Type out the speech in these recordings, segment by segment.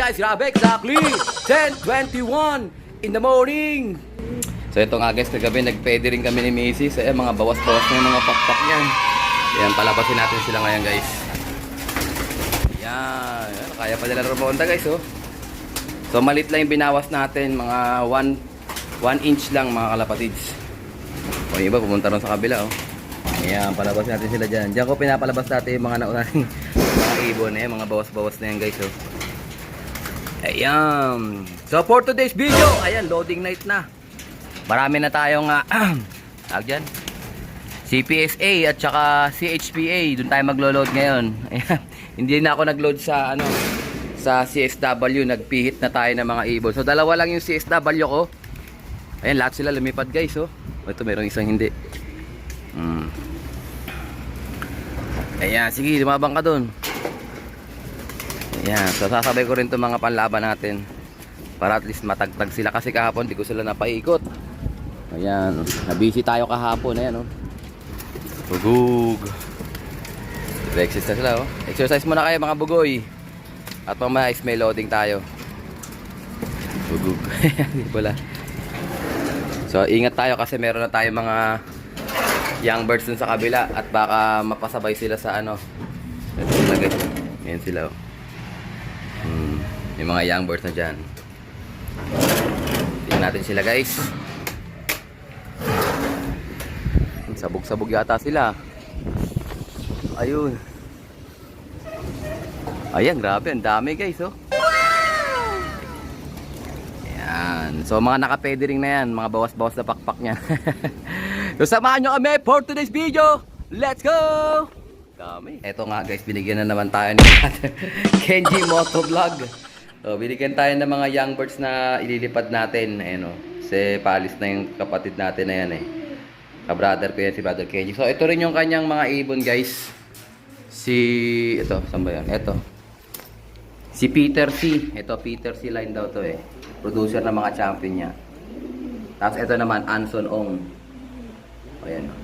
guys, grabe, exactly 10:21 in the morning. So ito nga guys, kagabi nagpwede rin kami ni Macy's. Ayan, mga bawas-bawas na yung mga pakpak yan. Ayan, palabasin natin sila ngayon guys. Ayan, kaya pa nila rumonda guys oh. So malit lang yung binawas natin, mga 1 inch lang mga kalapatids. O yung iba pumunta rin sa kabila oh. Ayan, palabas natin sila dyan. Diyan ko pinapalabas natin yung mga naunahing mga ibon. Ayan, mga bawas-bawas na yan guys oh. Ayan. So for today's video, ayan, loading night na. Marami na tayong tawag dyan, CPSA at saka CHPA. Doon tayo maglo-load ngayon. Ayan. Hindi na ako nag-load sa sa CSW. Nagpihit na tayo ng mga ibon. So dalawa lang yung CSW ko. Ayan, lahat sila lumipad guys oh. Ito mayroong isang hindi. Ayan, sige, lumabang ka dun. Ayan, so sasabay ko rin itong mga panlaban natin para at least matagtag sila. Kasi kahapon di ko sila napaikot. Ayan, nabisi tayo kahapon. Ayan oh. Bugog. Exercise na sila oh. Exercise muna kayo mga bugoy. At mamaya is may loading tayo. Bugog. Wala. So ingat tayo kasi meron na tayo mga young birds dun sa kabila. At baka mapasabay sila sa ano. Ito sila guys. Ayan sila oh. Yung mga young birds na dyan. Tingnan natin sila guys. Sabog-sabog yata sila. Ayun. Ayan, grabe, ang dami guys oh. Ayan. So mga nakapwede rin na yan, mga bawas-bawas na pakpak niyan. So samahan nyo kami for today's video. Let's go! Dami. Eto nga guys, binigyan na naman tayo ni Kenji Motovlog. So binigyan tayo ng mga young birds na ililipad natin. Ayan oh. Kasi palis na yung kapatid natin na yan eh. Ka-brother ko yan, si Brother Kenji. So ito rin yung kanyang mga ibon guys. Ito, saan ba yan? Ito. Si Peter C. Ito, Peter C line daw to eh. Producer ng mga champion niya. Tapos ito naman, Anson Ong. Ayan o.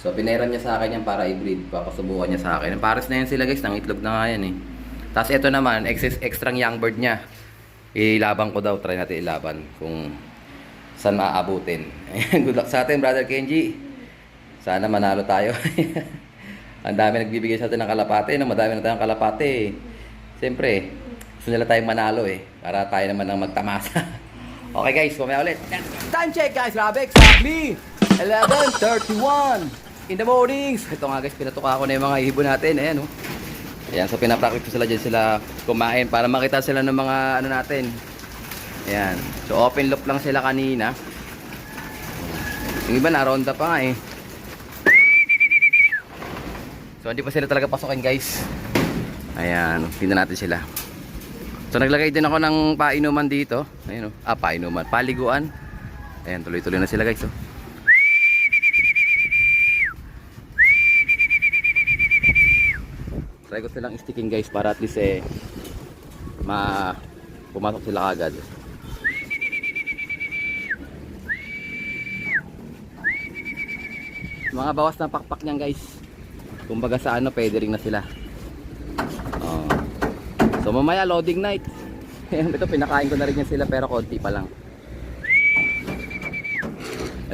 So pinairan niya sa akin yan para i-breed. Papasubukan niya sa akin. Pares na yan sila guys, nang itlog na nga yan eh. Tapos ito naman, extra young bird niya. Ilaban ko daw, try natin ilaban. Kung saan maaabutin. Good luck sa atin, Brother Kenji. Sana manalo tayo. Ang dami nagbibigay sa atin ng kalapate. Madami na tayong kalapate. Siyempre, gusto nila tayong manalo eh. Para tayo naman ang magtamasa. Okay guys, kumaya ulit. Time check guys, grabe. Exactly 11:31 in the mornings. Ito nga guys, pinatuka ko na yung mga ibon natin. Ayan oh. Ayan, so pinapractice ko sila dyan sila kumain para makita sila ng mga ano natin. Ayan. So open loop lang sila kanina. Yung iba na ronda pa nga eh. So hindi pa sila talaga pasukin guys. Ayan, tingnan natin sila. So naglagay din ako ng painuman dito. Ayun oh. Painuman, paliguan. Ayan, tuloy-tuloy na sila guys oh. Try ko silang sticking guys para at least eh pumasok sila agad. Mga bawas na pakpak niyan guys. Kumbaga sa ano, pwede rin na sila. So mamaya loading night. Ito pinakain ko na rin yan sila pero konti pa lang.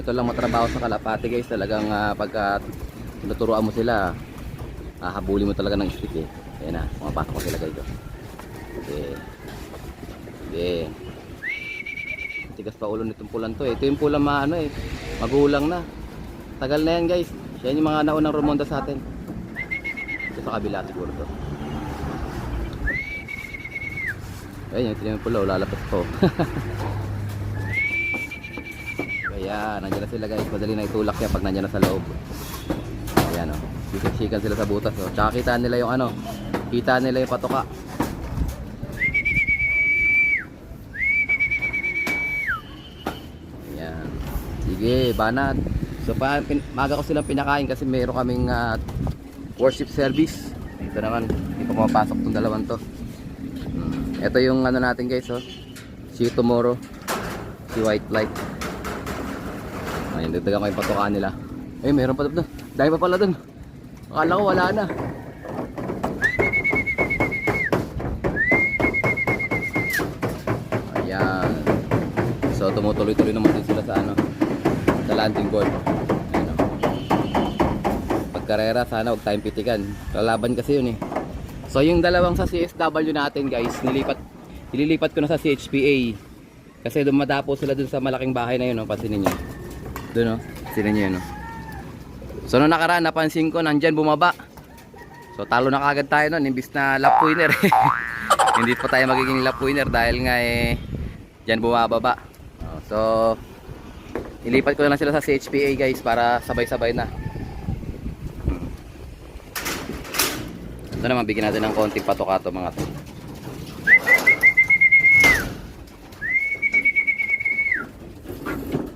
Ito lang matrabaho sa kalapati guys. Talagang pagka tuturuan mo sila, habulin mo talaga ng stick eh. Ayan na, pumapasok ko sila guys. Okay. Tigas pa ulo nitong pulan to eh. Ito yung pulang magulang na. Tagal na yan guys. Yan yung mga naunang rumonda sa atin. Ito sa kabila siguro to. Ayun yung tinimang pula, lalapas po. Kaya nandiyan na sila guys. Madali na itulak yan pag nandiyan na sa loob. Ayan o. Siksikan sila sa butas o. Tsaka kita nila yung ano. Kita nila yung patoka. Ayan. Sige, banat. So maga ko silang pinakain kasi meron kaming worship service. Ito naman, hindi pa pumapasok itong dalawang to. Ito yung ano natin guys oh. See you tomorrow. Si White Light. Ayun, dagdagan ko yung patukaan nila. Eh, meron pa doon. Dahil pa pala doon. Akala ko wala na. tumutuloy-tuloy naman din sila sa ano, sa landing board. Ayun, oh. Pagkarera, sana huwag tayong pitikan. Lalaban kasi yun eh. So yung dalawang sa CSW natin guys, nililipat ko na sa CHPA. Kasi dumadapo sila dun sa malaking bahay na yun, oh. Pansinin nyo. Dun, oh. Pansinin nyo yun, oh. So nung nakaraan, napansin ko, nandyan bumaba. So talo na kagad tayo nun, imbis na lap winner. Hindi pa tayo magiging lap winner dahil nga eh, dyan bumababa. So, ilipat ko na lang sila sa CHPA guys para sabay-sabay na. Ito naman, bigyan natin ng konting patokato mga to.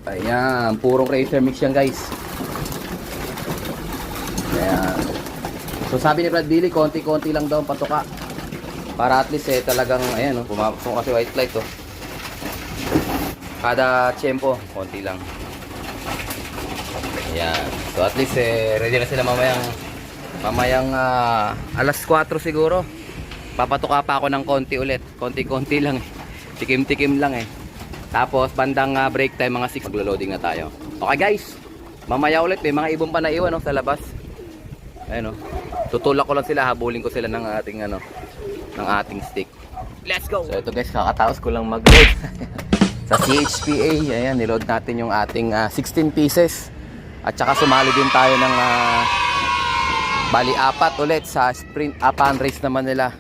Ayan, purong racer mix yan guys. Ayan. So sabi ni Brad Billy, konti-konti lang daw ang patoka. Para at least eh talagang, ayan oh, pumapasok kasi white light oh. Kada tiyempo, konti lang. Ayan. So at least eh, ready na sila mamayang alas 4 siguro. Papatoka pa ako ng konti ulit. Konti-konti lang eh. Tikim-tikim lang eh. Tapos bandang break time mga 6, maglo-loading na tayo. Okay guys, mamaya ulit may mga ibon pa na iwan oh, sa labas. Ayan oh. Tutulak ko lang sila, habulin ko sila ng ating stick. Let's go! So ito guys, kakataos ko lang mag-load. Sa CHPA, ayan, niload natin yung ating 16 pieces. At saka sumali din tayo ng bali 4 ulit sa sprint pan race naman nila.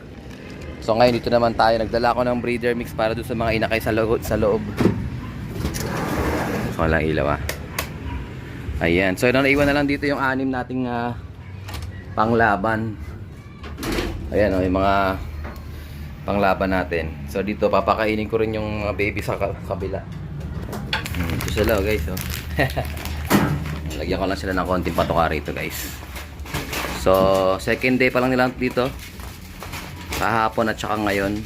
So ngayon dito naman tayo, nagdala ko ng breeder mix para doon sa mga inakay sa loob. So walang ilaw ah. Ayan, so naiwan na lang dito yung 6 nating panglaban. Ayan o, yung mga panglaban natin. So dito papakainin ko rin yung mga baby sa kabila. Ito sila oh, guys oh. Lagyan ko lang sila ng konting patoka rito guys. So second day pa lang nila dito, kahapon at saka ngayon.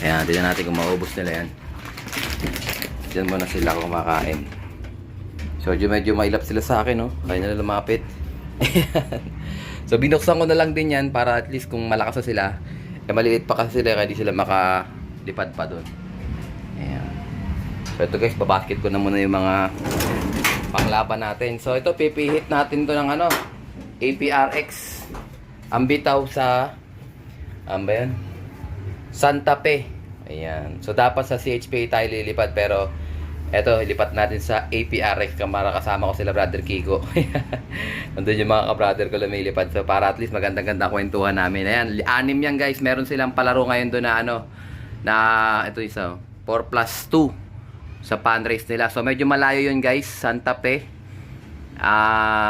Ayan, tignan natin kung maubos nila yan. Diyan muna sila kumakain. So medyo mailap sila sa akin oh. Kaya nila lumapit. So binuksan ko na lang din yan para at least kung malakas na sila, eh maliit pa kasi sila kaya di sila makalipad pa doon. Ayan. So ito guys, babasket ko na muna yung mga panglaban natin. So ito, pipihit natin to ng ano, APRX. Ang bitaw sa ba yan? Santa Fe. Ayan. So dapat sa CHPA tayo lilipad, pero eto, ilipat natin sa APRX para kasama ko sila brother Kiko. Nandun yung mga ka-brother ko lumilipad. So para at least magandang-ganda kwentuhan namin. Ayan, 6 yan guys. Meron silang palaro ngayon doon na ano, na ito isa, 4+2 sa pan race nila. So medyo malayo yun guys, Santa Fe,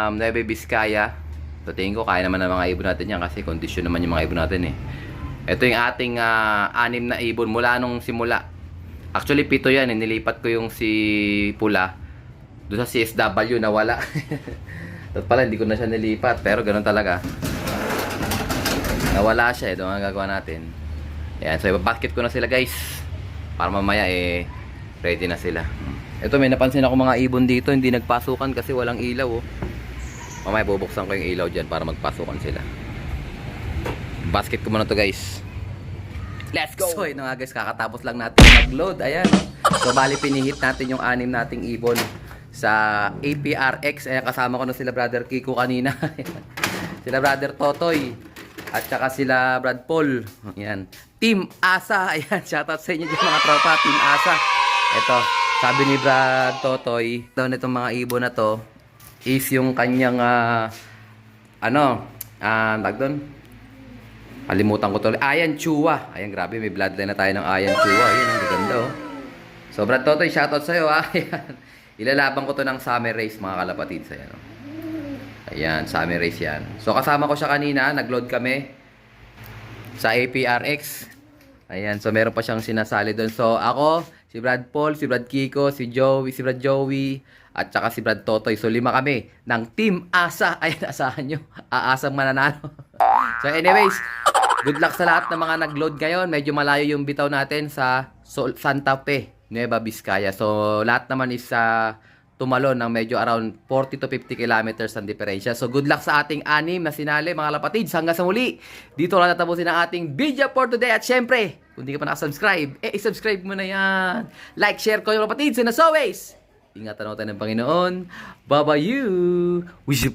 Nueva Vizcaya. So tingin ko kaya naman ng mga ibon natin yan kasi kondisyon naman yung mga ibon natin eh. Ito yung ating 6 na ibon mula nung simula. Actually 7 yan eh. Nilipat ko yung si Pula doon sa CSW, nawala. At pala hindi ko na siya nilipat, pero ganoon talaga, nawala siya eh. Doon ang gagawa natin. Ayan, so ibabasket ko na sila guys para mamaya eh ready na sila. Ito, may napansin ako mga ibon dito hindi nagpasukan kasi walang ilaw oh. Mamaya bubuksan ko yung ilaw dyan para magpasukan sila. Basket ko muna to guys. Let's go! So yun nga guys, kakatapos lang natin mag-load. Ayan oh. So bali pinihit natin yung 6 nating ibon sa APRX. Ayan, kasama ko na sila brother Kiko kanina. Sila brother Totoy at saka sila Brad Paul. Ayan, Team Asa. Ayan, shoutout sa inyo dyan mga tropa, Team Asa. Ito, sabi ni Brad Totoy daw nitong mga ibon na to is yung kanyang tag doon, kalimutan ko tuloy, Ayan Chua. Ayan, grabe, may bloodline na tayo ng Ayan Chua. Ayan, ang ganda oh. So Brad Totoy, shoutout sa'yo ha. Ayan, ilalaban ko to ng summer race mga kalapatid. Ayan oh. Ayan, summer race yan. So kasama ko siya kanina, nag-load kami sa APRX. Ayan, so meron pa siyang sinasali doon. So ako, si Brad Paul, si Brad Kiko, si Joey, si Brad Joey, at saka si Brad Totoy. So 5 kami ng Team Asa. Ayan, asahan nyo, aasang mananalo. So anyways, good luck sa lahat ng mga nag-load ngayon. Medyo malayo yung bitaw natin sa Santa Fe, Nueva Vizcaya. So lahat naman is tumalon ng medyo around 40 to 50 kilometers ang diferensya. So good luck sa ating 6 na sinali mga lapatids. Hanggang sa muli, dito lang natapusin ang ating video for today. At syempre, Kung di ka pa nakasubscribe, isubscribe mo na yan. Like, share ko yung kapatid. And as always, ingatan ako tayo ng Panginoon. Bye-bye you. Wish you.